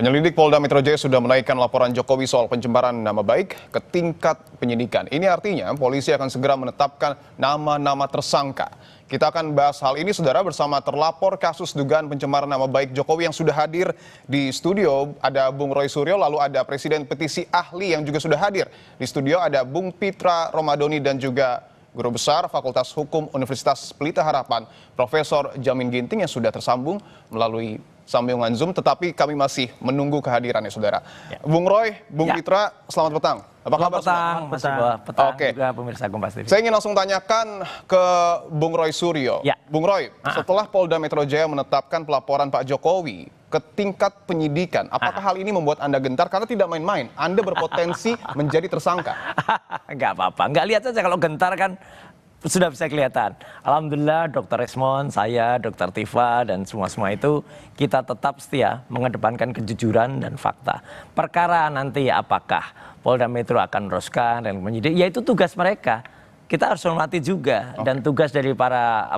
Penyelidik Polda Metro Jaya sudah menaikkan laporan Jokowi soal pencemaran nama baik ke tingkat penyidikan. Ini artinya polisi akan segera menetapkan nama-nama tersangka. Kita akan bahas hal ini, saudara, bersama terlapor kasus dugaan pencemaran nama baik Jokowi yang sudah hadir di studio. Ada Bung Roy Suryo, lalu ada Presiden Petisi Ahli yang juga sudah hadir. Di studio ada Bung Pitra Romadoni dan juga Guru Besar Fakultas Hukum Universitas Pelita Harapan, Profesor Jamin Ginting yang sudah tersambung melalui sambungan Zoom, tetapi kami masih menunggu kehadirannya, saudara. Ya. Bung Roy, Bung Pitra, selamat petang. Apa kabar? Petang juga pemirsa Kompas TV. Saya ingin langsung tanyakan ke Bung Roy Suryo. Ya. Bung Roy, setelah Polda Metro Jaya menetapkan pelaporan Pak Jokowi ke tingkat penyidikan, apakah hal ini membuat Anda gentar? Karena tidak main-main, Anda berpotensi menjadi tersangka. Enggak apa-apa, enggak, lihat saja kalau gentar kan sudah bisa kelihatan. Alhamdulillah Dr. Resmond, saya, Dr. Tifa, dan semua itu kita tetap setia mengedepankan kejujuran dan fakta. Perkara nanti apakah Polda Metro akan meneruskan dan penyidik, ya itu tugas mereka. Kita harus hormati juga, dan tugas dari para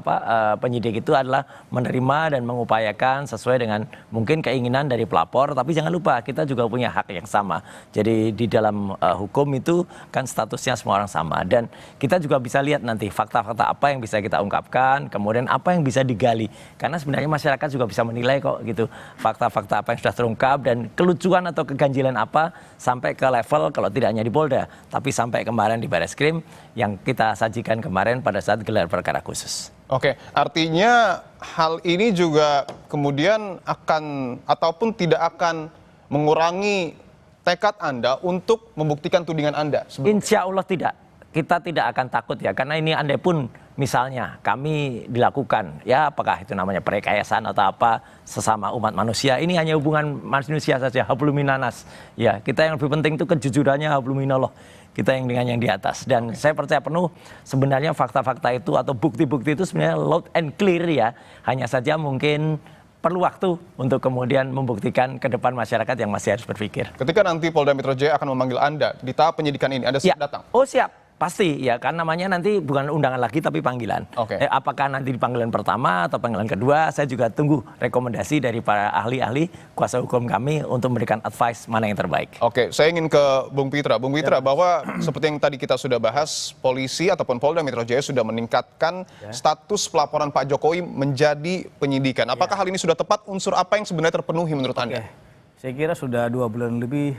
penyidik itu adalah menerima dan mengupayakan sesuai dengan mungkin keinginan dari pelapor, tapi jangan lupa kita juga punya hak yang sama. Jadi di dalam hukum itu kan statusnya semua orang sama, dan kita juga bisa lihat nanti fakta-fakta apa yang bisa kita ungkapkan, kemudian apa yang bisa digali, karena sebenarnya masyarakat juga bisa menilai kok gitu fakta-fakta apa yang sudah terungkap dan kelucuan atau keganjilan apa sampai ke level kalau tidak hanya di Polda, tapi sampai kemarin di Barreskrim yang kita sajikan kemarin pada saat gelar perkara khusus. Oke, artinya hal ini juga kemudian akan ataupun tidak akan mengurangi tekad Anda untuk membuktikan tudingan Anda? Insya Allah tidak. Kita tidak akan takut ya, karena ini andai pun misalnya kami dilakukan, ya apakah itu namanya perkayasaan atau apa sesama umat manusia, ini hanya hubungan manusia saja, hablum minanas. Ya, kita yang lebih penting itu kejujurannya, hablum minallah. Kita yang dengan yang di atas, dan saya percaya penuh sebenarnya fakta-fakta itu atau bukti-bukti itu sebenarnya loud and clear ya, hanya saja mungkin perlu waktu untuk kemudian membuktikan ke depan masyarakat yang masih harus berpikir. Ketika nanti Polda Metro Jaya akan memanggil Anda di tahap penyidikan ini, Anda siap datang? Oh siap. Pasti ya, kan namanya nanti bukan undangan lagi tapi panggilan. Apakah nanti di panggilan pertama atau panggilan kedua, saya juga tunggu rekomendasi dari para ahli-ahli kuasa hukum kami untuk memberikan advice mana yang terbaik. Oke, saya ingin ke Bung Pitra. Bung Pitra, bahwa seperti yang tadi kita sudah bahas, polisi ataupun Polda Metro Jaya sudah meningkatkan status pelaporan Pak Jokowi menjadi penyidikan. Apakah hal ini sudah tepat? Unsur apa yang sebenarnya terpenuhi menurut Anda? Saya kira sudah 2 bulan lebih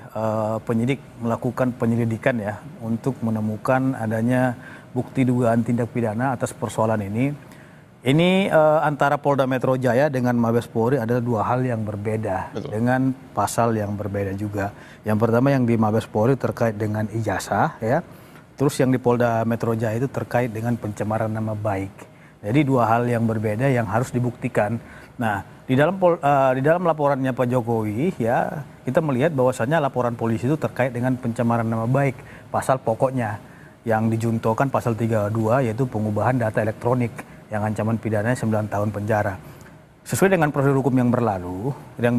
penyidik melakukan penyelidikan ya untuk menemukan adanya bukti dugaan tindak pidana atas persoalan ini. Ini antara Polda Metro Jaya dengan Mabes Polri ada 2 hal yang berbeda. Betul. Dengan pasal yang berbeda juga. Yang pertama yang di Mabes Polri terkait dengan ijazah ya. Terus yang di Polda Metro Jaya itu terkait dengan pencemaran nama baik. Jadi 2 hal yang berbeda yang harus dibuktikan. Nah, di dalam laporannya Pak Jokowi ya, kita melihat bahwasannya laporan polisi itu terkait dengan pencemaran nama baik, pasal pokoknya yang dijuntokan pasal 32 yaitu pengubahan data elektronik yang ancaman pidananya 9 tahun penjara. Sesuai dengan prosedur hukum yang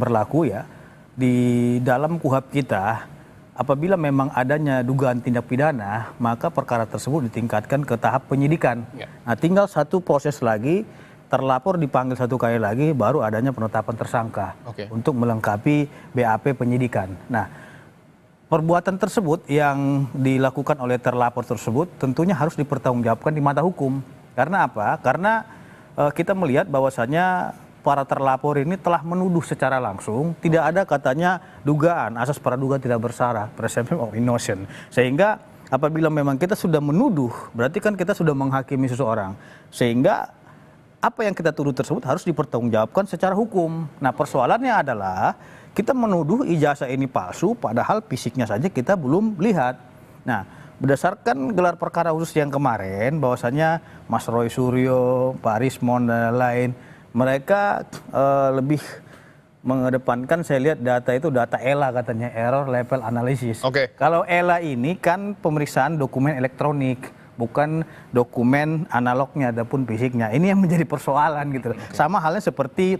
berlaku ya, di dalam KUHP kita apabila memang adanya dugaan tindak pidana, maka perkara tersebut ditingkatkan ke tahap penyidikan. Nah, tinggal satu proses lagi, terlapor dipanggil 1 kali lagi, baru adanya penetapan tersangka untuk melengkapi BAP penyidikan. Nah, perbuatan tersebut yang dilakukan oleh terlapor tersebut tentunya harus dipertanggungjawabkan di mata hukum. Karena apa? Karena kita melihat bahwasannya para terlapor ini telah menuduh secara langsung, tidak ada katanya dugaan, asas praduga tidak bersalah, presumption of innocence. Sehingga apabila memang kita sudah menuduh, berarti kan kita sudah menghakimi seseorang. Sehingga apa yang kita tuduh tersebut harus dipertanggungjawabkan secara hukum. Nah, persoalannya adalah kita menuduh ijazah ini palsu, padahal fisiknya saja kita belum lihat. Nah, berdasarkan gelar perkara khusus yang kemarin, bahwasannya Mas Roy Suryo, Pak Resmond dan lain, mereka lebih mengedepankan, saya lihat data itu data ELA katanya, error level analysis. Kalau ELA ini kan pemeriksaan dokumen elektronik, bukan dokumen analognya ataupun fisiknya. Ini yang menjadi persoalan gitu. Sama halnya seperti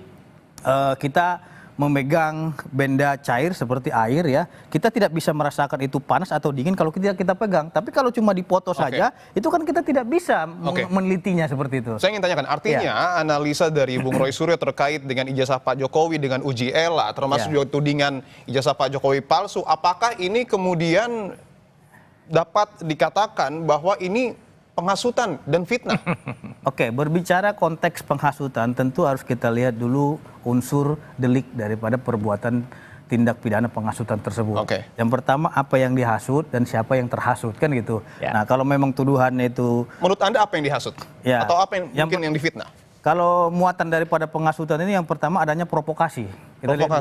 kita memegang benda cair seperti air ya, kita tidak bisa merasakan itu panas atau dingin kalau kita pegang. Tapi kalau cuma dipoto saja, itu kan kita tidak bisa menelitinya seperti itu. Saya ingin tanyakan, artinya analisa dari Bung Roy Suryo terkait dengan ijazah Pak Jokowi dengan uji ELA, termasuk juga tudingan ijazah Pak Jokowi palsu, apakah ini kemudian dapat dikatakan bahwa ini penghasutan dan fitnah? Oke, berbicara konteks penghasutan tentu harus kita lihat dulu unsur delik daripada perbuatan tindak pidana penghasutan tersebut. Yang pertama apa yang dihasut dan siapa yang terhasut kan gitu. Nah kalau memang tuduhannya itu, menurut Anda apa yang dihasut? Atau apa yang mungkin yang difitnah? Kalau muatan daripada penghasutan ini yang pertama adanya provokasi.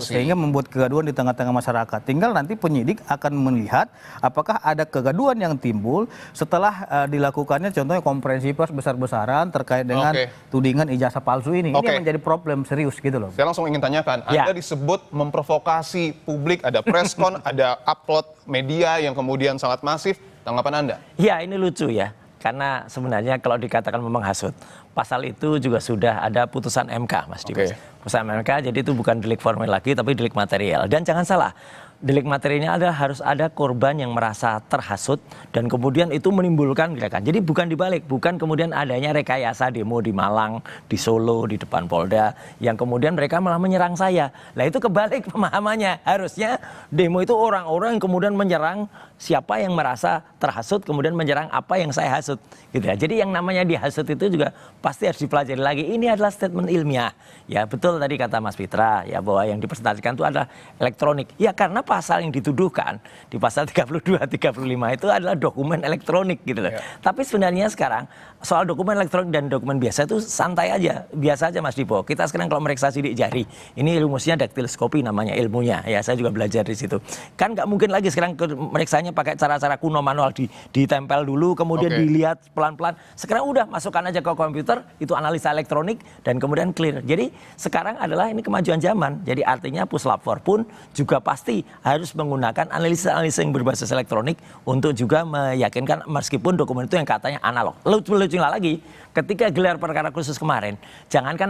Sehingga membuat kegaduhan di tengah-tengah masyarakat. Tinggal nanti penyidik akan melihat apakah ada kegaduhan yang timbul setelah dilakukannya contohnya konferensi pers besar-besaran terkait dengan tudingan ijazah palsu ini. Ini menjadi problem serius gitu loh. Saya langsung ingin tanyakan, Anda disebut memprovokasi publik, ada preskon, ada upload media yang kemudian sangat masif. Tanggapan Anda? Ya ini lucu ya. Karena sebenarnya kalau dikatakan memang hasut, pasal itu juga sudah ada putusan MK, Mas Dimas. Putusan MK, jadi itu bukan delik formil lagi, tapi delik material. Dan jangan salah, delik materialnya adalah harus ada korban yang merasa terhasut dan kemudian itu menimbulkan gerakan. Jadi bukan dibalik, bukan kemudian adanya rekayasa demo di Malang, di Solo, di depan Polda, yang kemudian mereka malah menyerang saya. Nah itu kebalik pemahamannya. Harusnya demo itu orang-orang yang kemudian menyerang siapa yang merasa terhasut, kemudian menyerang apa yang saya hasut. Gitu ya. Jadi yang namanya dihasut itu juga pasti harus dipelajari lagi. Ini adalah statement ilmiah. Ya betul tadi kata Mas Fitra, ya bahwa yang dipresentasikan itu adalah elektronik. Ya karena pasal yang dituduhkan di pasal 32, 35 itu adalah dokumen elektronik gitu loh. Tapi sebenarnya sekarang soal dokumen elektronik dan dokumen biasa itu santai aja, biasa aja Mas Dipo. Kita sekarang kalau meriksa sidik jari, ini rumusnya daktiloskopi namanya ilmunya. Ya saya juga belajar di situ. Kan nggak mungkin lagi sekarang meriksanya pakai cara-cara kuno manual, ditempel dulu kemudian dilihat pelan-pelan. Sekarang udah masukkan aja ke komputer, itu analisa elektronik dan kemudian clear. Jadi sekarang adalah ini kemajuan zaman. Jadi artinya Puslap 4 pun juga pasti harus menggunakan analisa-analisa yang berbasis elektronik untuk juga meyakinkan meskipun dokumen itu yang katanya analog. Lucunya lagi, ketika gelar perkara khusus kemarin, jangankan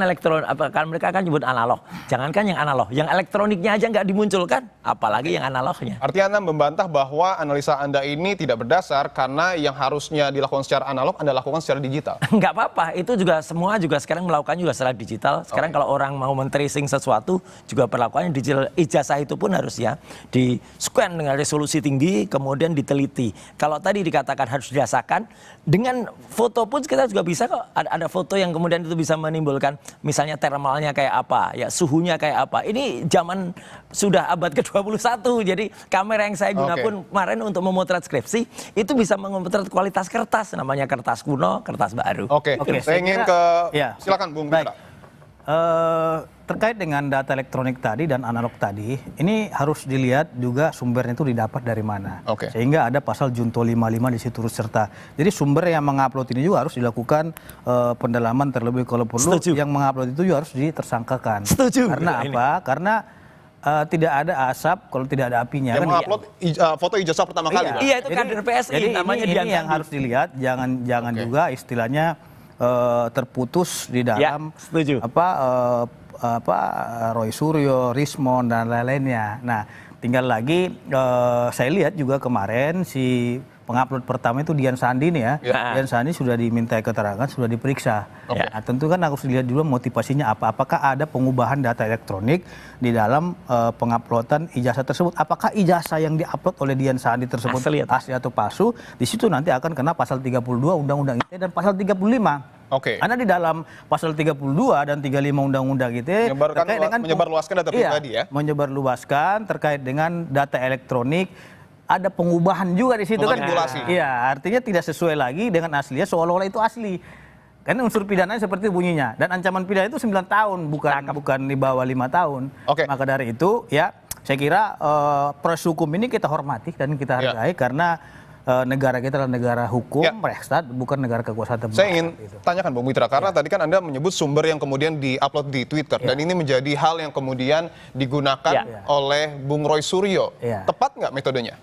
mereka akan nyebut analog, jangankan yang analog, yang elektroniknya aja nggak dimunculkan, apalagi yang analognya. Artinya Anda membantah bahwa analisa Anda ini tidak berdasar karena yang harusnya dilakukan secara analog Anda lakukan secara digital. Nggak apa-apa, itu juga semua juga sekarang melakukan juga secara digital. Sekarang kalau orang mau men-tracing sesuatu juga perlakuannya digital. Ijazah itu pun harusnya di-scan dengan resolusi tinggi, kemudian diteliti. Kalau tadi dikatakan harus dirasakan, dengan foto pun kita juga bisa kok. Ada foto yang kemudian itu bisa menimbulkan misalnya thermalnya kayak apa, ya suhunya kayak apa. Ini zaman sudah abad ke-21, jadi kamera yang saya gunakan pun kemarin untuk memotret skripsi, itu bisa memotret kualitas kertas, namanya kertas kuno, kertas baru. Saya ingin silakan Bung Fitra. Terkait dengan data elektronik tadi dan analog tadi, ini harus dilihat juga sumbernya itu didapat dari mana. Sehingga ada pasal Junto 55 di situ turut serta. Jadi sumber yang mengupload ini juga harus dilakukan pendalaman terlebih kalau perlu. Yang mengupload itu juga harus ditersangkakan. Karena apa? Karena tidak ada asap kalau tidak ada apinya. Yang mengupload foto ijazah pertama kali. Iya, itu kader PSI. Jadi ini yang harus dilihat. Jangan juga istilahnya terputus di dalam Roy Suryo, Rismon dan lain-lainnya. Nah, tinggal lagi saya lihat juga kemarin si pengupload pertama itu Dian Sandi nih ya. Dian Sandi sudah diminta keterangan, sudah diperiksa. Nah, tentu kan harus dilihat dulu motivasinya apa. Apakah ada pengubahan data elektronik di dalam penguploadan ijazah tersebut? Apakah ijazah yang diupload oleh Dian Sandi tersebut asli atau palsu? Di situ nanti akan kena pasal 32 Undang-Undang ITE dan pasal 35. Karena di dalam pasal 32 dan 35 Undang-Undang ITE terkait dengan menyebarluaskan data pribadi ya. Menyebarluaskan terkait dengan data elektronik, ada pengubahan juga di situ kan. Iya, artinya tidak sesuai lagi dengan aslinya, seolah-olah itu asli. Karena unsur pidananya seperti bunyinya dan ancaman pidana itu 9 tahun bukan di bawah 5 tahun. Maka dari itu ya saya kira proses hukum ini kita hormati dan kita hargai karena negara kita adalah negara hukum, Rechtsstaat, bukan negara kekuasaan. Saya ingin tanyakan Bung Mitra, karena tadi kan Anda menyebut sumber yang kemudian diupload di Twitter, dan ini menjadi hal yang kemudian digunakan oleh Bung Roy Suryo. Tepat nggak metodenya?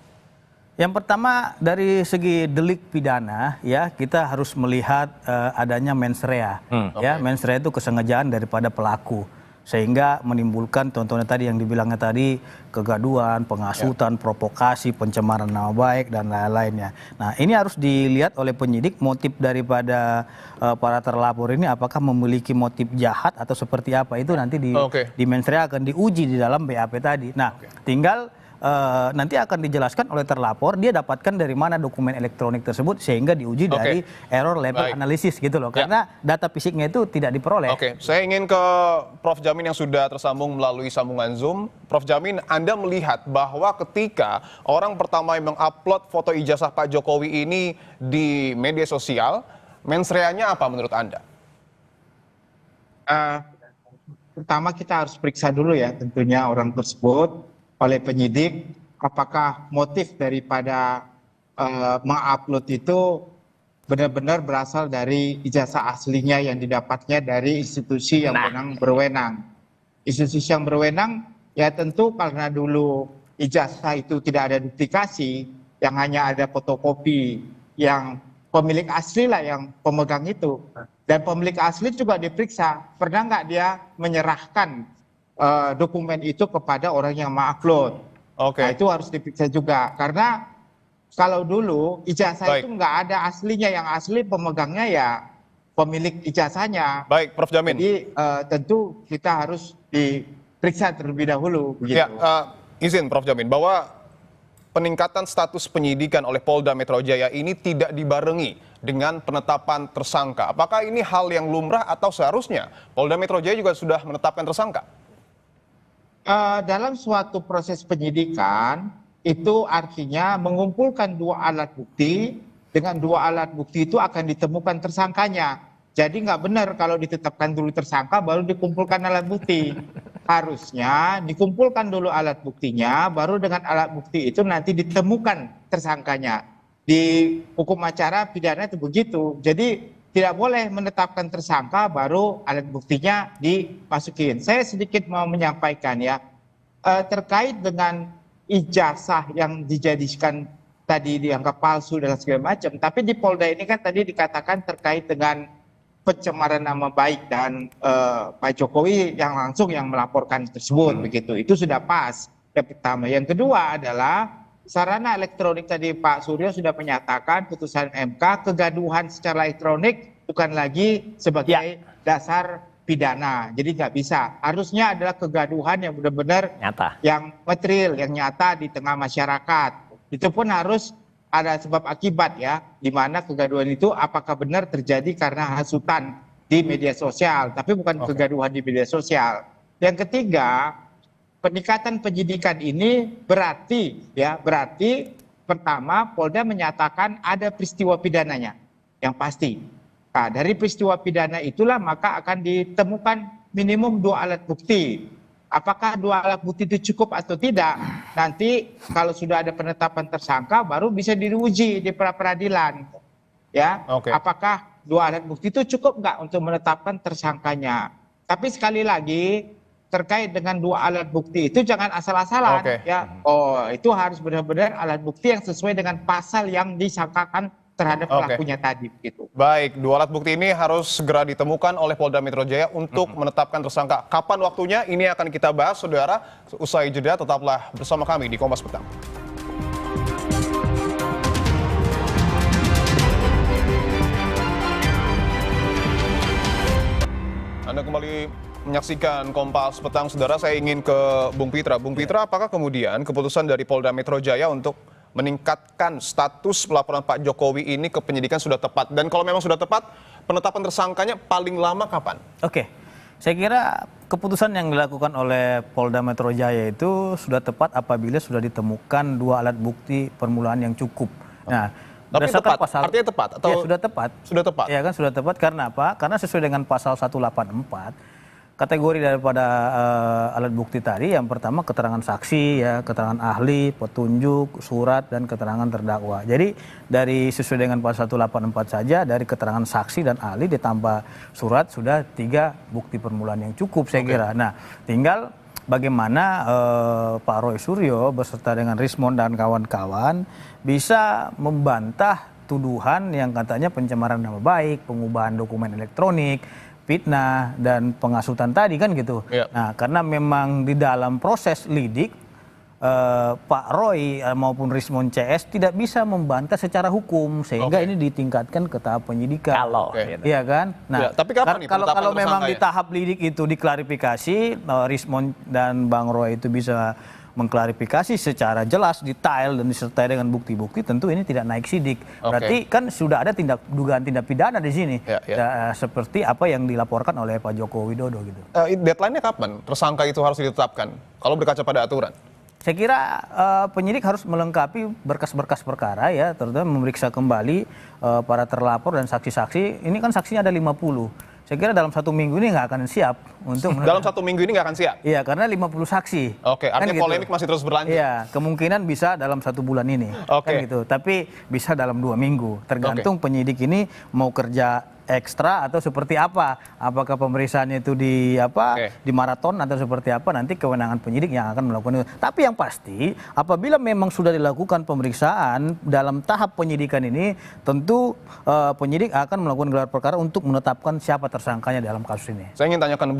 Yang pertama dari segi delik pidana ya kita harus melihat adanya mens rea. Ya, mens rea itu kesengajaan daripada pelaku. sehingga menimbulkan contohnya tadi yang dibilangnya tadi kegaduhan, pengasutan, provokasi, pencemaran nama baik dan lain-lainnya. Nah, ini harus dilihat oleh penyidik motif daripada para terlapor ini apakah memiliki motif jahat atau seperti apa, itu nanti di mensrea akan diuji di dalam BAP tadi. Nah, tinggal nanti akan dijelaskan oleh terlapor dia dapatkan dari mana dokumen elektronik tersebut sehingga diuji dari error level analisis gitu loh, karena data fisiknya itu tidak diperoleh. Oke, saya ingin ke Prof. Jamin yang sudah tersambung melalui sambungan Zoom. Prof. Jamin, Anda melihat bahwa ketika orang pertama yang mengupload foto ijazah Pak Jokowi ini di media sosial, mensreanya apa menurut Anda? Pertama kita harus periksa dulu ya tentunya orang tersebut oleh penyidik, apakah motif daripada mengupload itu benar-benar berasal dari ijazah aslinya yang didapatnya dari institusi yang berwenang. Institusi yang berwenang ya tentu karena dulu ijazah itu tidak ada duplikasi, yang hanya ada fotokopi, yang pemilik asli lah yang pemegang itu. Dan pemilik asli juga diperiksa, pernah nggak dia menyerahkan dokumen itu kepada orang yang mengupload. Nah, itu harus diperiksa juga, karena kalau dulu ijazah itu nggak ada aslinya, yang asli pemegangnya ya pemilik ijazahnya. Baik, Prof. Jamin. Jadi tentu kita harus diperiksa terlebih dahulu. Begitu. Ya, izin Prof. Jamin bahwa peningkatan status penyidikan oleh Polda Metro Jaya ini tidak dibarengi dengan penetapan tersangka. Apakah ini hal yang lumrah atau seharusnya Polda Metro Jaya juga sudah menetapkan tersangka? Dalam suatu proses penyidikan itu artinya mengumpulkan dua alat bukti, dengan dua alat bukti itu akan ditemukan tersangkanya. Jadi nggak benar kalau ditetapkan dulu tersangka baru dikumpulkan alat bukti. Harusnya dikumpulkan dulu alat buktinya, baru dengan alat bukti itu nanti ditemukan tersangkanya. Di hukum acara pidana itu begitu. Jadi tidak boleh menetapkan tersangka baru alat buktinya dimasukin. Saya sedikit mau menyampaikan ya, terkait dengan ijazah yang dijadikan tadi dianggap palsu dan segala macam. Tapi di Polda ini kan tadi dikatakan terkait dengan pencemaran nama baik dan Pak Jokowi yang langsung yang melaporkan tersebut begitu. Itu sudah pas. Yang pertama. Yang kedua adalah sarana elektronik tadi Pak Suryo sudah menyatakan putusan MK, kegaduhan secara elektronik bukan lagi sebagai dasar pidana. Jadi nggak bisa. Harusnya adalah kegaduhan yang benar-benar nyata, yang material, yang nyata di tengah masyarakat. Itu pun harus ada sebab akibat ya, di mana kegaduhan itu apakah benar terjadi karena hasutan di media sosial, tapi bukan kegaduhan di media sosial. Yang ketiga, peningkatan penyidikan ini berarti pertama Polda menyatakan ada peristiwa pidananya yang pasti. Nah, dari peristiwa pidana itulah maka akan ditemukan minimum 2 alat bukti. Apakah 2 alat bukti itu cukup atau tidak? Nanti kalau sudah ada penetapan tersangka baru bisa diuji di pra-peradilan. Ya, apakah 2 alat bukti itu cukup nggak untuk menetapkan tersangkanya? Tapi sekali lagi terkait dengan 2 alat bukti itu jangan asal-asalan ya. Itu harus benar-benar alat bukti yang sesuai dengan pasal yang disangkakan terhadap pelakunya tadi begitu. Baik, 2 alat bukti ini harus segera ditemukan oleh Polda Metro Jaya untuk menetapkan tersangka. Kapan waktunya? Ini akan kita bahas, saudara. Usai jeda, tetaplah bersama kami di Kompas Petang. Anda kembali menyaksikan Kompas Petang, saudara. Saya ingin ke Bung Pitra. Bung Pitra, apakah kemudian keputusan dari Polda Metro Jaya untuk meningkatkan status pelaporan Pak Jokowi ini ke penyidikan sudah tepat? Dan kalau memang sudah tepat, penetapan tersangkanya paling lama kapan? Saya kira keputusan yang dilakukan oleh Polda Metro Jaya itu sudah tepat apabila sudah ditemukan 2 alat bukti permulaan yang cukup. Nah, tapi tepat, artinya tepat? Atau ya, sudah tepat. Sudah tepat? Ya kan, sudah tepat. Karena apa? Karena sesuai dengan pasal 184, kategori daripada alat bukti tadi, yang pertama keterangan saksi, ya, keterangan ahli, petunjuk, surat, dan keterangan terdakwa. Jadi dari sesuai dengan pasal 184 saja, dari keterangan saksi dan ahli ditambah surat, sudah 3 bukti permulaan yang cukup saya kira. Nah, tinggal bagaimana Pak Roy Suryo beserta dengan Rismond dan kawan-kawan bisa membantah tuduhan yang katanya pencemaran nama baik, pengubahan dokumen elektronik, fitnah dan pengasutan tadi kan gitu. Iya. Nah, karena memang di dalam proses lidik Pak Roy maupun Rismon CS tidak bisa membantah secara hukum sehingga ini ditingkatkan ke tahap penyidikan. Kalau, Oke. gitu. Iya kan? Ya, tapi kapan nih kalau penetapan memang tersangka di ya? tahap lidik itu diklarifikasi, Rismon dan Bang Roy itu bisa mengklarifikasi secara jelas, detail dan disertai dengan bukti-bukti, tentu ini tidak naik sidik. Berarti kan sudah ada dugaan tindak pidana di sini, seperti apa yang dilaporkan oleh Pak Joko Widodo gitu. Deadline-nya kapan tersangka itu harus ditetapkan? Kalau berkaca pada aturan. Saya kira penyidik harus melengkapi berkas-berkas perkara ya, terutama memeriksa kembali para terlapor dan saksi-saksi. Ini kan saksinya ada 50. Saya kira dalam 1 minggu ini nggak akan siap untuk Dalam 1 minggu ini nggak akan siap? Iya, karena 50 saksi. Oke, Kan artinya gitu. polemik masih terus berlanjut. Iya, kemungkinan bisa dalam 1 bulan ini. Oke. Kan gitu. Tapi bisa dalam 2 minggu. Tergantung penyidik ini mau kerja ekstra atau seperti apa. Apakah pemeriksaannya itu di maraton atau seperti apa, nanti kewenangan penyidik yang akan melakukan itu. Tapi yang pasti apabila memang sudah dilakukan pemeriksaan dalam tahap penyidikan ini, tentu penyidik akan melakukan gelar perkara untuk menetapkan siapa tersangkanya dalam kasus ini. Saya ingin tanyakan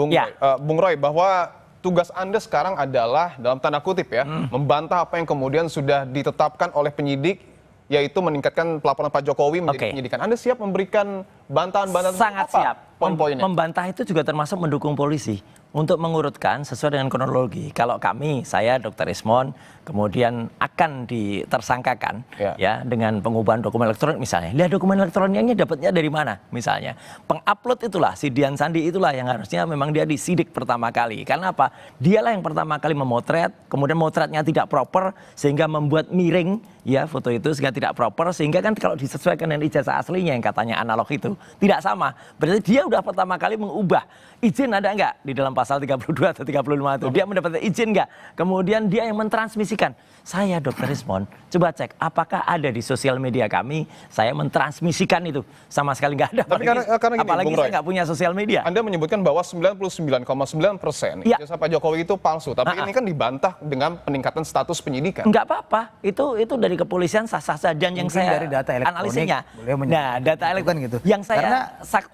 Bung Roy bahwa tugas Anda sekarang adalah dalam tanda kutip ya, membantah apa yang kemudian sudah ditetapkan oleh penyidik, yaitu meningkatkan pelaporan Pak Jokowi menjadi penyidikan. Anda siap memberikan bantahan-bantahan? Sangat apa siap. poin-poinnya? Membantah itu juga termasuk mendukung polisi untuk mengurutkan sesuai dengan kronologi. Kalau saya Dr. Rismon, kemudian akan ditersangkakan ya dengan pengubahan dokumen elektronik misalnya. Lihat dokumen elektroniknya dapatnya dari mana misalnya. Pengupload itulah, si Dian Sandi itulah yang harusnya memang dia disidik pertama kali. Karena apa? Dialah yang pertama kali memotret, kemudian motretnya tidak proper sehingga membuat miring ya foto itu sehingga tidak proper, sehingga kan kalau disesuaikan dengan ijazah aslinya yang katanya analog itu tidak sama. Berarti dia udah pertama kali mengubah. Izin ada nggak di dalam pasal 32 atau 35 itu? Dia mendapatkan izin nggak? Kemudian dia yang mentransmisikan. Saya Dr. Rismon, coba cek apakah ada di sosial media kami, saya mentransmisikan itu. Sama sekali nggak ada. Tapi karena gini, apalagi Bung saya Roy, nggak punya sosial media. Anda menyebutkan bahwa 99,9% ijazah Pak Jokowi itu palsu. Tapi ini kan dibantah dengan peningkatan status penyidikan. Nggak apa-apa, itu dari kepolisian sah-sah saja. Dan yang Mungkin saya dari data elektronik, analisinya. nah, Data elektronik gitu. yang saya Karena,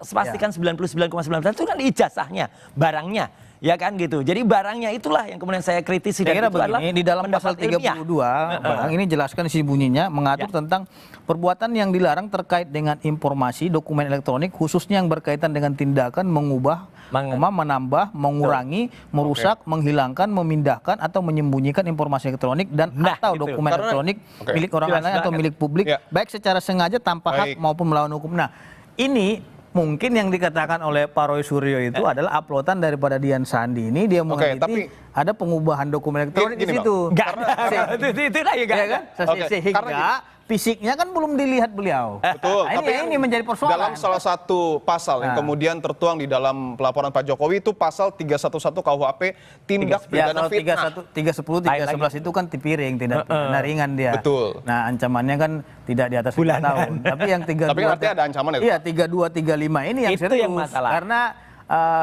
pastikan 99,9% itu kan ijazahnya, barangnya. Ya kan gitu. Jadi barangnya itulah yang kemudian saya kritisi. Saya kira itu adalah begini, di dalam pasal 32, Bang, ini jelaskan isi bunyinya, mengatur tentang perbuatan yang dilarang terkait dengan informasi, dokumen elektronik, khususnya yang berkaitan dengan tindakan mengubah, menambah, mengurangi, merusak, menghilangkan, memindahkan, atau menyembunyikan informasi elektronik dan atau gitu. dokumen elektronik milik orang lain atau milik publik, baik secara sengaja tanpa hak maupun melawan hukum. Nah, ini mungkin yang dikatakan oleh Pak Roy Suryo itu adalah uploadan daripada Dian Sandi ini, dia meneliti ada pengubahan dokumen elektronik di situ. Enggak ada. Itu lagi enggak kan? Sehingga fisiknya kan belum dilihat beliau. Betul. Nah, ini menjadi persoalan. Dalam salah satu pasal yang kemudian tertuang di dalam pelaporan Pak Jokowi itu pasal 311 KUHP tindak pidana fitnah. 310, 311 itu kan tipiring, tindak pidana ringan dia. Betul. Nah, ancamannya kan tidak di atas 5 tahun. Tapi yang 32, tapi artinya ada ancaman itu. Iya, 32, 35 ini yang itu serius. yang masalah. Karena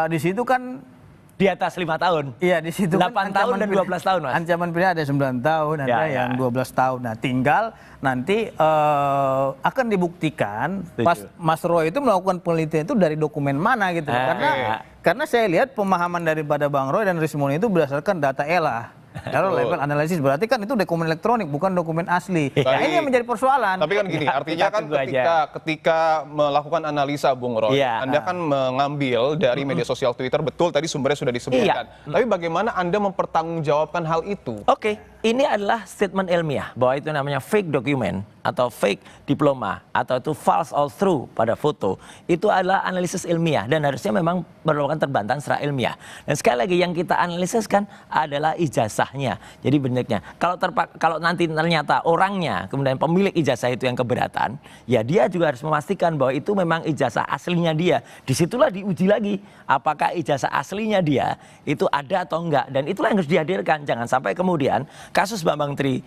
di situ kan di atas 5 tahun. Iya, di situ 8 kan tahun dan 12 tahun, Mas. Ancaman pidana ada 9 tahun, ada yang 12 tahun. Nah, tinggal nanti akan dibuktikan pas Mas Roy itu melakukan penelitian itu dari dokumen mana gitu. Karena saya lihat pemahaman daripada Bang Roy dan Rismon itu berdasarkan data ELA. Kalau level analisis berarti kan itu dokumen elektronik bukan dokumen asli. Nah, ini yang menjadi persoalan. Tapi kan gini, artinya kan ketika melakukan analisa Bung Roy, Anda kan mengambil dari media sosial Twitter, betul tadi sumbernya sudah disebutkan. Tapi bagaimana Anda mempertanggungjawabkan hal itu? Oke, ini adalah statement ilmiah bahwa itu namanya fake document atau fake diploma atau itu false all true pada foto. Itu adalah analisis ilmiah dan harusnya memang merupakan terbantah secara ilmiah. Dan sekali lagi yang kita analisiskan adalah ijazahnya. Jadi benarnya kalau nanti ternyata orangnya kemudian pemilik ijazah itu yang keberatan, ya dia juga harus memastikan bahwa itu memang ijazah aslinya dia. Disitulah diuji lagi apakah ijazah aslinya dia itu ada atau enggak, dan itulah yang harus dihadirkan. Jangan sampai kemudian kasus Bambang Tri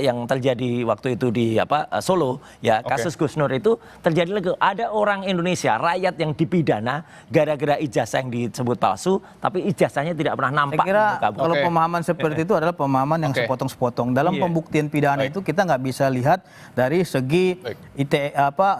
yang terjadi waktu itu di di Solo, ya kasus Gus Nur itu terjadi lagi. Ada orang Indonesia, rakyat yang dipidana gara-gara ijazah yang disebut palsu, tapi ijazahnya tidak pernah nampak. Saya kira di muka bumi. kalau pemahaman seperti itu adalah pemahaman yang sepotong-sepotong. Dalam pembuktian pidana itu kita nggak bisa lihat dari segi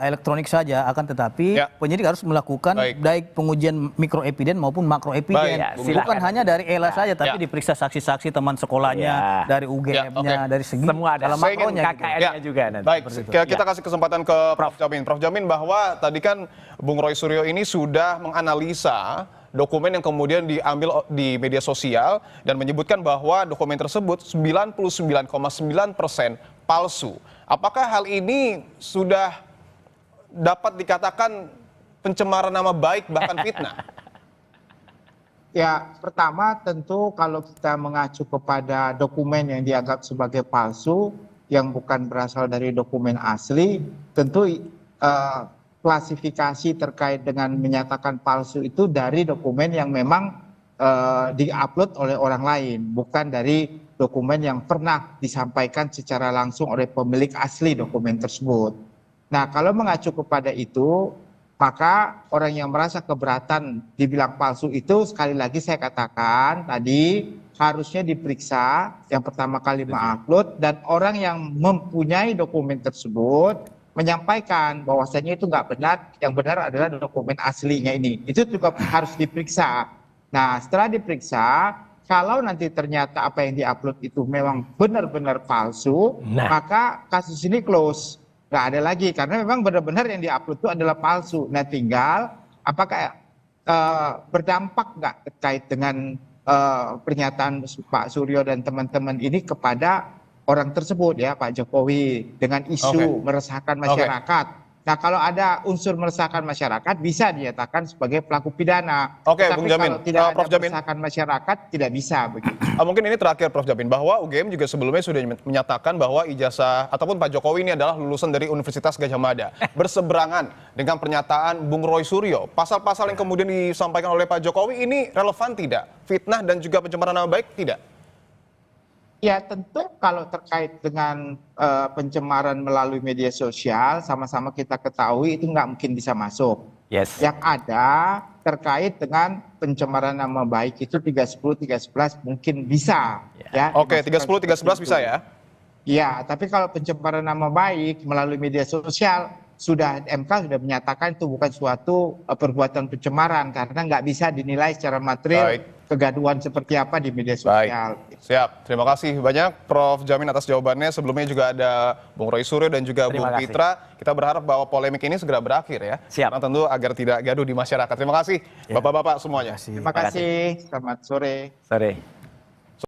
elektronik saja, akan tetapi penyidik harus melakukan baik pengujian mikroepiden maupun makroepiden. Bukan hanya dari ELA saja, tapi diperiksa saksi-saksi teman sekolahnya, dari UGM-nya, dari segi dalam makronya. KKN-nya juga nanti. Baik, kita kasih kesempatan ke Prof. Jamin. Prof. Jamin, bahwa tadi kan Bung Roy Suryo ini sudah menganalisa dokumen yang kemudian diambil di media sosial dan menyebutkan bahwa dokumen tersebut 99,9% palsu. Apakah hal ini sudah dapat dikatakan pencemaran nama baik bahkan fitnah? Ya, pertama tentu kalau kita mengacu kepada dokumen yang dianggap sebagai palsu, yang bukan berasal dari dokumen asli, tentu klasifikasi terkait dengan menyatakan palsu itu dari dokumen yang memang diupload oleh orang lain, bukan dari dokumen yang pernah disampaikan secara langsung oleh pemilik asli dokumen tersebut. Nah, kalau mengacu kepada itu, maka orang yang merasa keberatan dibilang palsu itu, sekali lagi saya katakan tadi, harusnya diperiksa yang pertama kali mengupload, dan orang yang mempunyai dokumen tersebut menyampaikan bahwasanya itu nggak benar, yang benar adalah dokumen aslinya ini. Itu juga harus diperiksa. Nah, setelah diperiksa, kalau nanti ternyata apa yang diupload itu memang benar-benar palsu, maka kasus ini close. Nggak ada lagi, karena memang benar-benar yang diupload itu adalah palsu. Nah, tinggal apakah berdampak nggak terkait dengan pernyataan Pak Suryo dan teman-teman ini kepada orang tersebut, ya, Pak Jokowi, dengan isu meresahkan masyarakat. Nah, kalau ada unsur meresahkan masyarakat, bisa dinyatakan sebagai pelaku pidana. Tapi Bung Jamin. kalau tidak Prof. ada Jamin. meresahkan masyarakat, tidak bisa begitu. Mungkin ini terakhir, Prof. Jamin, bahwa UGM juga sebelumnya sudah menyatakan bahwa ijazah ataupun Pak Jokowi ini adalah lulusan dari Universitas Gadjah Mada. Berseberangan dengan pernyataan Bung Roy Suryo. Pasal-pasal yang kemudian disampaikan oleh Pak Jokowi ini relevan tidak? Fitnah dan juga pencemaran nama baik tidak? Ya, tentu kalau terkait dengan pencemaran melalui media sosial, sama-sama kita ketahui itu nggak mungkin bisa masuk. Yang ada terkait dengan pencemaran nama baik itu 310, 311 mungkin bisa. Ya, 310, 311 bisa ya? Iya, tapi kalau pencemaran nama baik melalui media sosial, MK sudah menyatakan itu bukan suatu perbuatan pencemaran, karena nggak bisa dinilai secara material kegaduhan seperti apa di media sosial. Siap, terima kasih banyak Prof. Jamin atas jawabannya. Sebelumnya juga ada Bung Roy Suryo dan juga Bung Pitra. Kita berharap bahwa polemik ini segera berakhir ya. Karena tentu agar tidak gaduh di masyarakat. Terima kasih Bapak-bapak semuanya. Terima kasih, selamat sore.